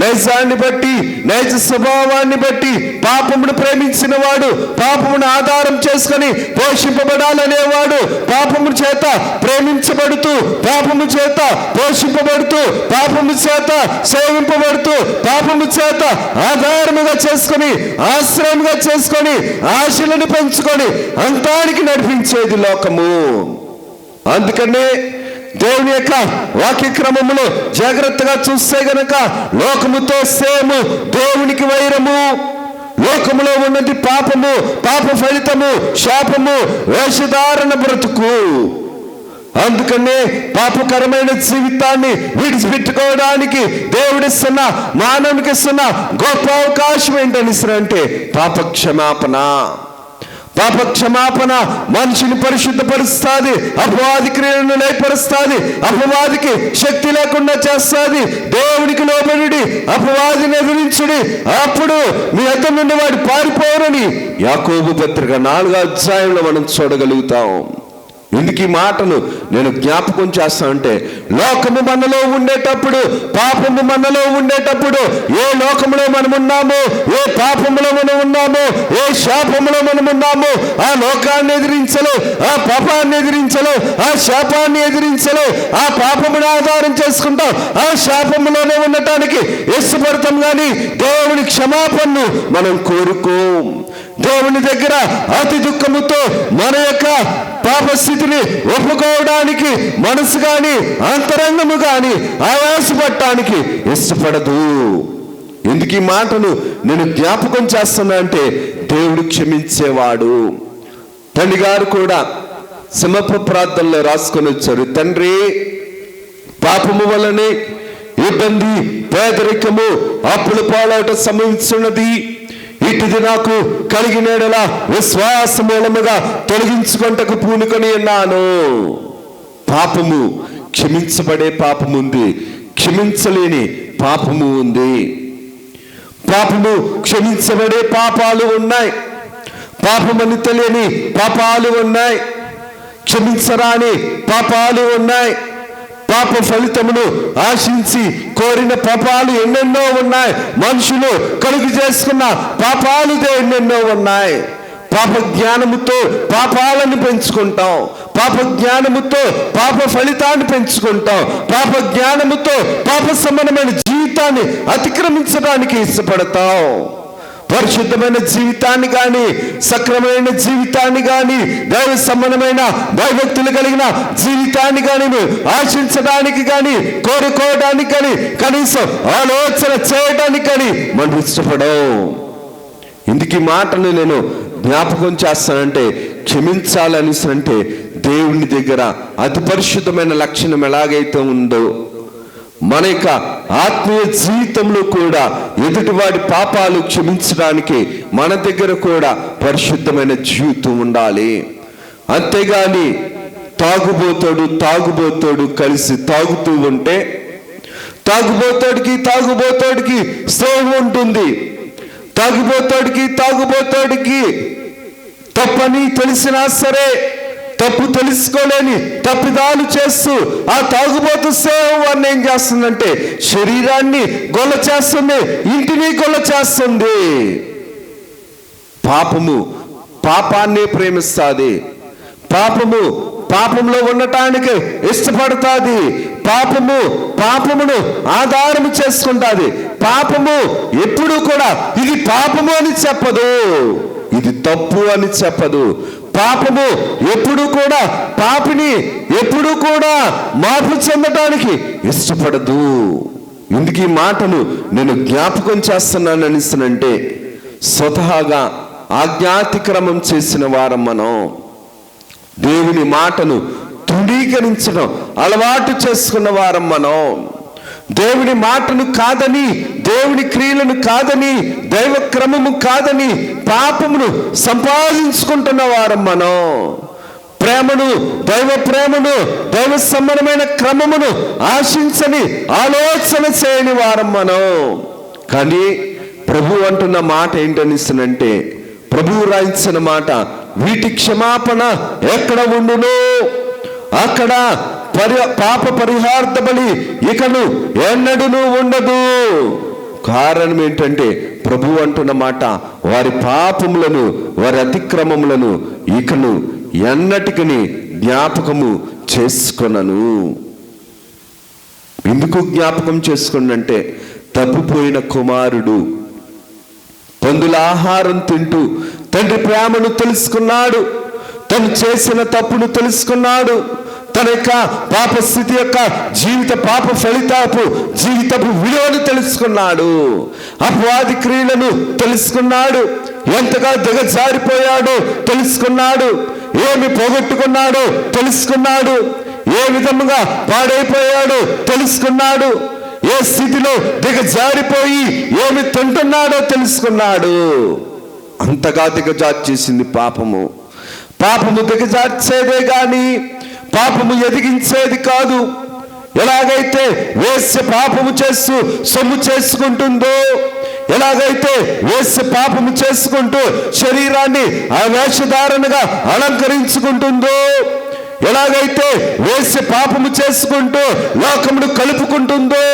[SPEAKER 1] నైజాన్ని బట్టి, నైజ స్వభావాన్ని బట్టి పాపమును ప్రేమించిన వాడు, పాపమును ఆధారం చేసుకొని పోషింపబడాలనేవాడు పాపము చేత ప్రేమించబడుతూ, పాపము చేత పోషింపబడుతూ, పాపము చేత సేవింపబడుతూ, పాపము చేత ఆధారముగా చేసుకొని, ఆశ్రయముగా చేసుకొని, ఆశలను పెంచుకొని అంతానికి నడిపించేది లోకము. అందుకనే దేవుని యొక్క వాక్య క్రమములో జాగ్రత్తగా చూస్తే గనక లోకముతో సేము, దేవునికి వైరము. లోకములో ఉన్నది పాపము, పాప ఫలితము, శాపము, వేషధారణ బ్రతుకు. అందుకనే పాపకరమైన జీవితాన్ని విడిచిపెట్టుకోవడానికి దేవుడిస్తున్న, మానవునికి ఇస్తున్న గొప్ప అవకాశం ఏంటనిస్తే పాప క్షమాపణ. పాప క్షమాపణ మనిషిని పరిశుద్ధపరుస్తుంది, అపవాది క్రియలను లయపరుస్తుంది, అపవాదికి శక్తి లేకుండా చేస్తుంది. దేవునికి లోబడి అపవాదిని ఎదిరించుడి, అప్పుడు మీ ఎదురు నుండి వాడు పారిపోరని యాకోబు పత్రిక 4వ అధ్యాయంలో మనం చూడగలుగుతాం. ఎందుకు ఈ మాటను నేను జ్ఞాపకం చేస్తానంటే, లోకము మనలో ఉండేటప్పుడు, పాపము మనలో ఉండేటప్పుడు, ఏ లోకములో మనం ఉన్నామో, ఏ పాపములో మనం ఉన్నామో, ఏ శాపములో మనం ఉన్నామో, ఆ లోకాన్ని ఎదిరించలు, ఆ పాపాన్ని ఎదిరించలు, ఆ శాపాన్ని ఎదిరించలు, ఆ పాపమును ఆధారం చేసుకుంటాం, ఆ శాపములోనే ఉండటానికి ఇష్టపడతాం. కానీ దేవుని క్షమాపణను మనం కోరుకోం. దేవుని దగ్గర అతి దుఃఖముతో మన యొక్క పాప స్థితిని ఒప్పుకోవడానికి మనసు కానీ అంతరంగము కానీ ఆయాసపడటానికి ఇష్టపడదు. ఎందుకు ఈ మాటను నేను జ్ఞాపకం చేస్తున్నా అంటే, దేవుడు క్షమించేవాడు. తండ్రి గారు కూడా సమర్ప ప్రార్థనలో రాసుకొని వచ్చారు, తండ్రి, పాపము వలనే ఇబ్బంది, పేదరికము, అప్పుల పాలట సంభవించున్నది. ఇటుది నాకు కలిగినలా విశ్వాస మూలముగా తొలగించుకుంటకు పూనుకొని ఉన్నాను. పాపము, క్షమించబడే పాపము ఉంది, క్షమించలేని పాపము ఉంది. పాపము క్షమించబడే పాపాలు ఉన్నాయి, పాపమని తెలియని పాపాలు ఉన్నాయి, క్షమించరాని పాపాలు ఉన్నాయి. పాప ఫలితమును ఆశించి కోరిన పాపాలు ఎన్నెన్నో ఉన్నాయి. మనుషులు కలుగు చేసుకున్న పాపాలు ఎన్నెన్నో ఉన్నాయి. పాప జ్ఞానముతో పాపాలను పెంచుకుంటాం, పాప జ్ఞానముతో పాప ఫలితాన్ని పెంచుకుంటాం, పాప జ్ఞానముతో పాప సంబంధమైన జీవితాన్ని అతిక్రమించడానికి ఇష్టపడతాం. పరిశుద్ధమైన జీవితాన్ని కానీ, సక్రమైన జీవితాన్ని కానీ, దైవ సంబంధమైన భయభక్తులు కలిగిన జీవితాన్ని కానీ ఆశించడానికి కానీ, కోరుకోవడానికి కానీ, కనీసం ఆలోచన చేయడానికి కానీ మనం ఇష్టపడం. ఇందుకు ఈ మాటను నేను జ్ఞాపకం చేస్తానంటే, క్షమించాలని అంటే దేవుని దగ్గర అతి పరిశుద్ధమైన లక్షణం ఎలాగైతే ఉందో, మన యొక్క ఆత్మీయ జీవితంలో కూడా ఎదుటివాడి పాపాలు క్షమించడానికి మన దగ్గర కూడా పరిశుద్ధమైన జీవితం ఉండాలి. అంతేగాని తాగుబోతాడు కలిసి తాగుతూ ఉంటే, తాగుబోతాడికి స్నేహం ఉంటుంది. తాగుబోతాడికి తప్పని తెలిసినా సరే, తప్పు తెలుసుకోలేని తప్పిదాలు చేస్తూ ఆ తాగుబోతు సేవన్ని ఏం చేస్తుందంటే, శరీరాన్ని గొల్ల చేస్తుంది, ఇంటిని గొల్ల చేస్తుంది. పాపము పాపాన్ని ప్రేమిస్తుంది, పాపంలో ఉండటానికి ఇష్టపడుతుంది, పాపమును ఆధారం చేసుకుంటుంది. పాపము ఎప్పుడు కూడా ఇది పాపము అని చెప్పదు, ఇది తప్పు అని చెప్పదు. పాపము ఎప్పుడు కూడా పాపిని ఎప్పుడు కూడా మార్పు చెందటానికి ఇష్టపడదు. ఇందుకు ఈ మాటను నేను జ్ఞాపకం చేస్తున్నాను అనిస్తానంటే, స్వతహాగా ఆజ్ఞాతిక్రమం చేసిన వారం మనం దేవుని మాటను తృణీకరించడం అలవాటు చేసుకున్న వారం మనం, దేవుని మాటను కాదని, దేవుని క్రియలను కాదని, దైవ క్రమము కాదని పాపమును సంపాదించుకుంటున్న వారం మనం. ప్రేమను, దైవ సంబంధమైన క్రమమును ఆశించని, ఆలోచన చేయని వారం మనం. కానీ ప్రభు అంటున్న మాట ఏంటనిస్తానంటే, ప్రభువు రాయించిన మాట, వీటి క్షమాపణ ఎక్కడ ఉండునో అక్కడ పాప పరిహార్థ బలి ఇకను ఎన్నడూనూ ఉండదు. కారణం ఏంటంటే, ప్రభు అంటున్న మాట, వారి పాపములను, వారి అతిక్రమములను ఇకను ఎన్నటికని జ్ఞాపకము చేసుకొనను. ఎందుకు జ్ఞాపకం చేసుకున్నంటే, తప్పిపోయిన కుమారుడు పందుల ఆహారం తింటూ తండ్రి ప్రేమను తెలుసుకున్నాడు, తను చేసిన తప్పును తెలుసుకున్నాడు, తన యొక్క పాప స్థితి యొక్క పాప ఫలితాపు జీవితపు విలువను తెలుసుకున్నాడు, అపవాది క్రియలను తెలుసుకున్నాడు, ఎంతగా దిగజారిపోయాడో తెలుసుకున్నాడు, ఏమి పోగొట్టుకున్నాడో తెలుసుకున్నాడు, ఏ విధముగా పాడైపోయాడో తెలుసుకున్నాడు, ఏ స్థితిలో దిగజారిపోయి ఏమి తింటున్నాడో తెలుసుకున్నాడు. అంతగా దిగజార్చేసింది పాపము. దిగజార్చేదే గాని పాపము ఎదిగించేది కాదు. ఎలాగైతే వేశ్య పాపము చేస్తూ సొమ్ము చేసుకుంటుందో, ఎలాగైతే వేశ్య పాపము చేసుకుంటూ శరీరాన్ని ఆ వేషధారణగా అలంకరించుకుంటుందో, ఎలాగైతే వేశ్య పాపము చేసుకుంటూ లోకమును కలుపుకుంటుందో,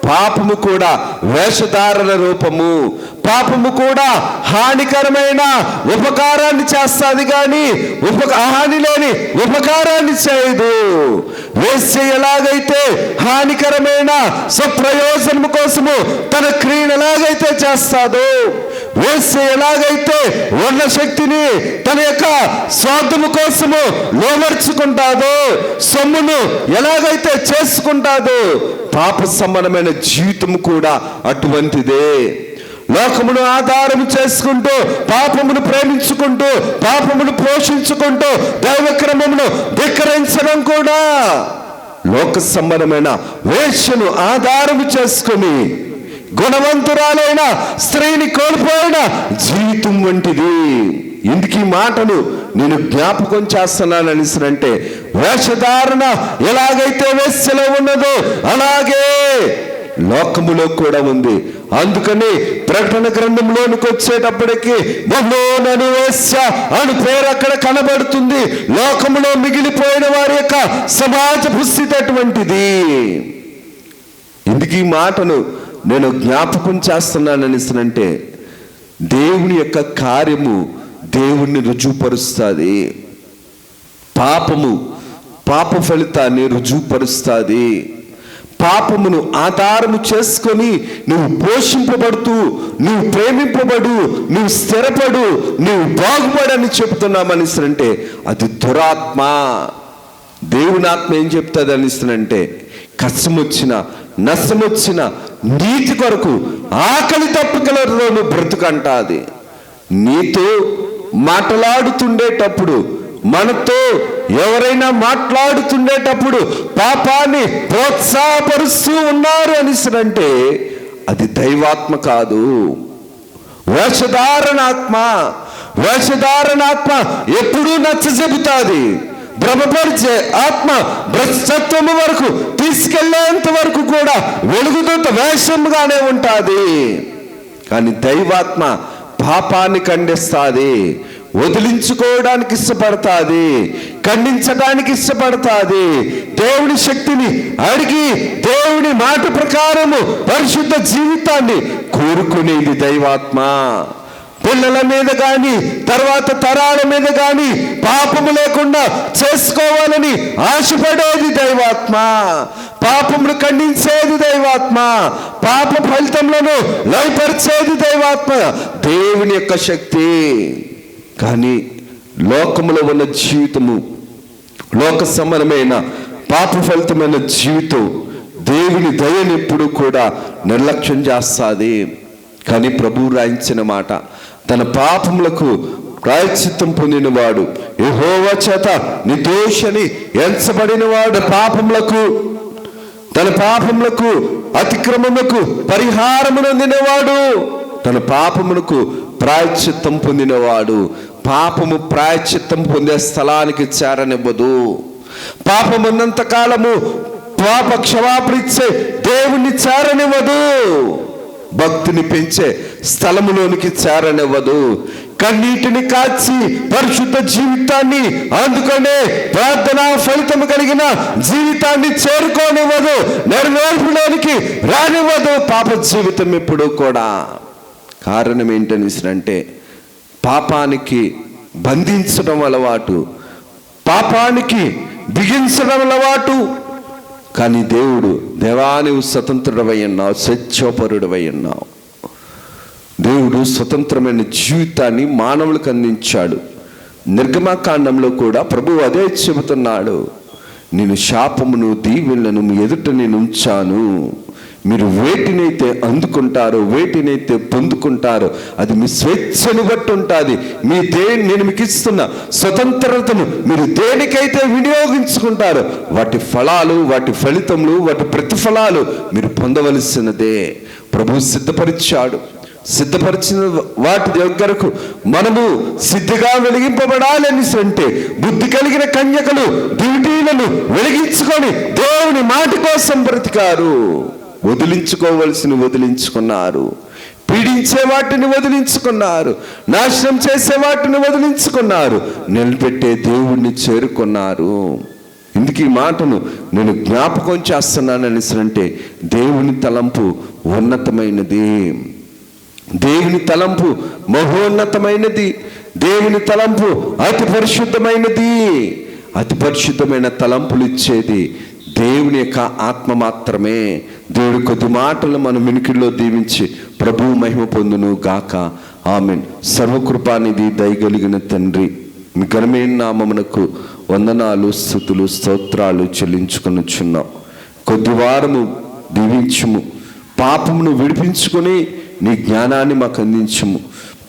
[SPEAKER 1] పాపము కూడా వేషధారణ రూపము. పాపము కూడా హానికరమైన ఉపకారాన్ని చేస్తుంది కానీ హాని లేని ఉపకారాన్ని చేయదు. వేశ్య ఎలాగైతే హానికరమైన స్వప్రయోజనము కోసము తన క్రియను ఎలాగైతే చేస్తాదో, వేశ్య ఎలాగైతే ఉన్న శక్తిని తన యొక్క స్వార్థము కోసము లోమర్చుకుంటాదో, సొమ్మును ఎలాగైతే చేసుకుంటాదో, పాప సంబంధమైన జీవితము కూడా అటువంటిదే. లోకమును ఆధారం చేసుకుంటూ, పాపమును ప్రేమించుకుంటూ, పాపమును పోషించుకుంటూ, దైవక్రమమును ధిక్కరించడం కూడా లోక సంబంధమైన వేశ్యను ఆధారము చేసుకుని గుణవంతురాలైన స్త్రీని కోల్పోయిన జీవితం వంటిది. ఇందుకు ఈ మాటను నేను జ్ఞాపకం చేస్తున్నాను అనేసినంటే, వేషధారణ ఎలాగైతే వేశ్యలో ఉన్నదో అలాగే లోకములో కూడా ఉంది. అందుకని ప్రకటన గ్రంథంలోనికి వచ్చేటప్పటికి బబులోను వేశ్య అని పేరు అక్కడ కనబడుతుంది. లోకములో మిగిలిపోయిన వారి యొక్క సమాజ స్థితి అటువంటిది. ఇందుకు ఈ మాటను నేను జ్ఞాపకం చేస్తున్నాననిసినంటే, దేవుని యొక్క కార్యము దేవుణ్ణి రుజువుపరుస్తుంది. పాపము పాప ఫలితాన్ని రుజువుపరుస్తుంది. పాపమును ఆధారము చేసుకొని నువ్వు పోషింపబడుతూ, నువ్వు ప్రేమింపబడు, నువ్వు స్థిరపడు, నువ్వు బాగుపడని చెప్తున్నామనిసినంటే అది దురాత్మ. దేవుని ఆత్మ ఏం చెప్తుంది అనిస్తున్నంటే, కష్టం వచ్చిన నష్టం వచ్చిన నీతి కొరకు ఆకలి తప్పుకలలోను బ్రతుకంటాది. నీతో మాట్లాడుతుండేటప్పుడు, మనతో ఎవరైనా మాట్లాడుతుండేటప్పుడు పాపాన్ని ప్రోత్సాహపరుస్తూ ఉన్నారు అనిసినంటే అది దైవాత్మ కాదు, వేషధారణాత్మ. వేషధారణాత్మ ఎప్పుడూ నచ్చజెబుతాది. భ్రమపరిచే ఆత్మ భ్రష్టత్వము వరకు తీసుకెళ్లేంత వరకు కూడా వెలుగుదూత వేషంగానే ఉంటుంది. కానీ దైవాత్మ పాపాన్ని ఖండిస్తుంది, వదిలించుకోవడానికి ఇష్టపడుతుంది, ఖండించడానికి ఇష్టపడుతుంది. దేవుని శక్తిని అడిగి దేవుని మాట ప్రకారము పరిశుద్ధ జీవితాన్ని కోరుకునేది దైవాత్మ. పిల్లల మీద కానీ తర్వాత తరాల మీద కానీ పాపము లేకుండా చేసుకోవాలని ఆశపడేది దైవాత్మ. పాపమును ఖండించేది దైవాత్మ. పాప ఫలితములను లయపరిచేది దైవాత్మ, దేవుని యొక్క శక్తి. కానీ లోకములో ఉన్న జీవితము, లోక సంబంధమైన పాప ఫలితమైన జీవితం దేవుని దయని ఎప్పుడు కూడా నిర్లక్ష్యం చేస్తుంది. కానీ ప్రభువు రాయించిన మాట, తన పాపములకు ప్రాయశ్చిత్తం పొందినవాడు, యెహోవా చేత నిర్దోషని ఎంచబడినవాడు, తన పాపములకు అతిక్రమములకు పరిహారమును పొందినవాడు, తన పాపములకు ప్రాయశ్చిత్తం పొందినవాడు. పాపము ప్రాయశ్చిత్తం పొందే స్థలానికి చేరనివ్వదు. పాపమున్నంత కాలము పాప క్షమాపణిచ్చే దేవుణ్ణి చేరనివ్వదు. భక్తిని పెంచే స్థలములోనికి చేరనివ్వదు. కన్నీటిని కాచి పరిశుద్ధ జీవితాన్ని, అందుకనే ప్రార్థనా ఫలితము కలిగిన జీవితాన్ని చేరుకోనివ్వదు, నెరవేర్పులోనికి రానివ్వదు పాప జీవితం ఎప్పుడు కూడా. కారణం ఏంటనిసినంటే, పాపానికి బంధించడం అలవాటు, పాపానికి బిగించడం అలవాటు. కానీ దేవా నువ్వు స్వతంత్రుడవై ఉన్నావు, స్వేచ్ఛోపరుడవై ఉన్నావు. దేవుడు స్వతంత్రమైన జీవితాన్ని మానవులకు అందించాడు. నిర్గమకాండంలో కూడా ప్రభువు అదే చెబుతున్నాడు, నేను శాపమును దీవెనలను మీ ఎదుట నేను ఉంచాను, మీరు వేటినైతే అందుకుంటారో వేటినైతే పొందుకుంటారో అది మీ స్వేచ్ఛను బట్టి ఉంటుంది. నేను మీకు ఇస్తున్న స్వతంత్రతను మీరు దేనికైతే వినియోగించుకుంటారో వాటి ఫలాలు, వాటి ఫలితములు, వాటి ప్రతిఫలాలు మీరు పొందవలసినదే. ప్రభువు సిద్ధపరిచాడు. సిద్ధపరిచిన వాటి దగ్గరకు మనము సిద్ధిగా వెలిగింపబడాలని అంటే, బుద్ధి కలిగిన కన్యకలు దివిటీలను వెలిగించుకొని దేవుని మాట కోసం బ్రతికారు. వదిలించుకోవలసిన వదిలించుకున్నారు. పీడించే వాటిని వదిలించుకున్నారు, నాశనం చేసే వాటిని వదిలించుకున్నారు, నిలబెట్టే దేవుణ్ణి చేరుకున్నారు. ఇందుకు ఈ మాటను నేను జ్ఞాపకం చేస్తున్నానని అంటే, దేవుని తలంపు ఉన్నతమైనది, దేవుని తలంపు మహోన్నతమైనది, దేవుని తలంపు అతి పరిశుద్ధమైనది. అతి పరిశుద్ధమైన తలంపులు ఇచ్చేది దేవుని యొక్క ఆత్మ మాత్రమే. దేవుడి కొద్ది మాటలు మన వినికిడిలో దీవించి ప్రభువు మహిమ పొందును గాక. ఆమేన్. సర్వకృపానిధి దయగలిగిన తండ్రి, మీ ఘనమైన నామమునకు వందనాలు, స్తుతులు, స్తోత్రాలు చెల్లించుకొనుచున్నాం. కొద్ది వారము దీవించుము, పాపమును విడిపించుకొని నీ జ్ఞానాన్ని మాకు అందించుము,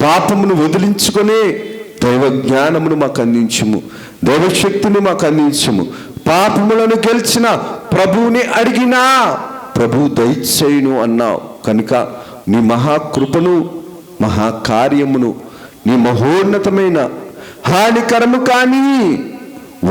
[SPEAKER 1] పాపమును వదిలించుకొని దైవ జ్ఞానమును మాకు అందించుము, దైవశక్తిని మాకు అందించుము. పాపములను గెలిచిన ప్రభువుని అడిగినా ప్రభు దయచేయును అన్నావు కనుక నీ మహాకృపను, మహాకార్యమును, నీ మహోన్నతమైన హానికరము కానీ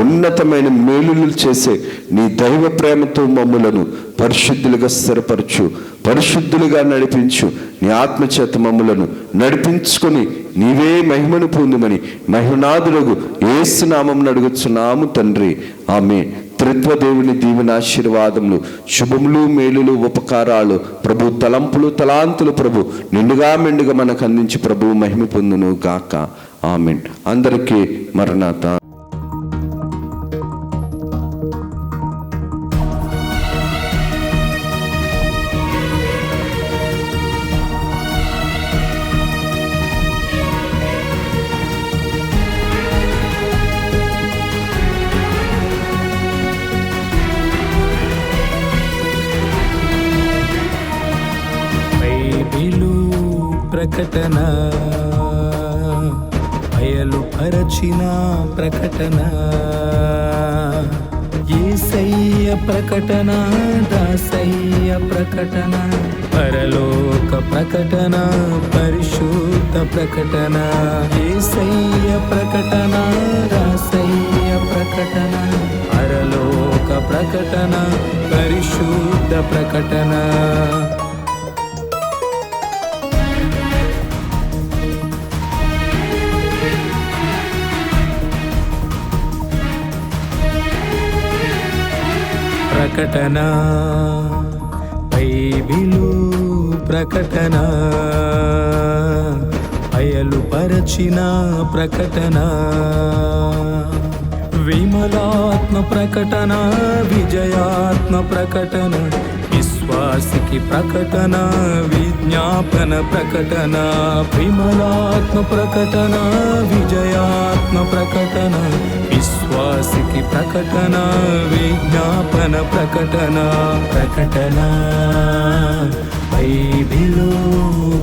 [SPEAKER 1] ఉన్నతమైన మేలులు చేసే నీ దైవ ప్రేమతో మమ్ములను పరిశుద్ధులుగా స్థిరపరచు, పరిశుద్ధులుగా నడిపించు. నీ ఆత్మచేత మమ్ములను నడిపించుకొని నీవే మహిమను పొందుమని మహిమనాథులకు యేసు నామమున అడుగుచున్నాము తండ్రి. ఆమేన్. త్రిత్వదేవుని దీవెన ఆశీర్వాదములు, శుభములు, మేలులు, ఉపకారాలు, ప్రభు తలంపులు, తలాంతులు ప్రభు నిండుగా మెండుగా మనకు అందించి ప్రభు మహిమ పొందును గాక. ఆమేన్. అందరికీ మరణాత.
[SPEAKER 2] ప్రకటన బయలుపరచిన ప్రకటన, యేసయ్య ప్రకటన, దాసయ్య ప్రకటన, పరలోక ప్రకటన, పరిశుద్ధ ప్రకటన. యేసయ్య ప్రకటన, దాసయ్య ప్రకటన, పరలోక ప్రకటన, పరిశుద్ధ ప్రకటన. ప్రకటన బైబిలు ప్రకటన, బయలుపరచిన ప్రకటన, విమలాత్మ ప్రకటన, విజయాత్మ ప్రకటన, విశ్వాసికి ప్రకటన, విజ్ఞాపన ప్రకటన. విమలాత్మ ప్రకటన, విజయాత్మ ప్రకటన, విశ్వాసికి ప్రకటన, విజ్ఞాపన ప్రకటన. ప్రకటన బైబిలు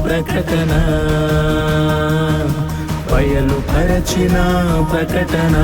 [SPEAKER 2] ప్రకటన, బయలుపరచిన ప్రకటన.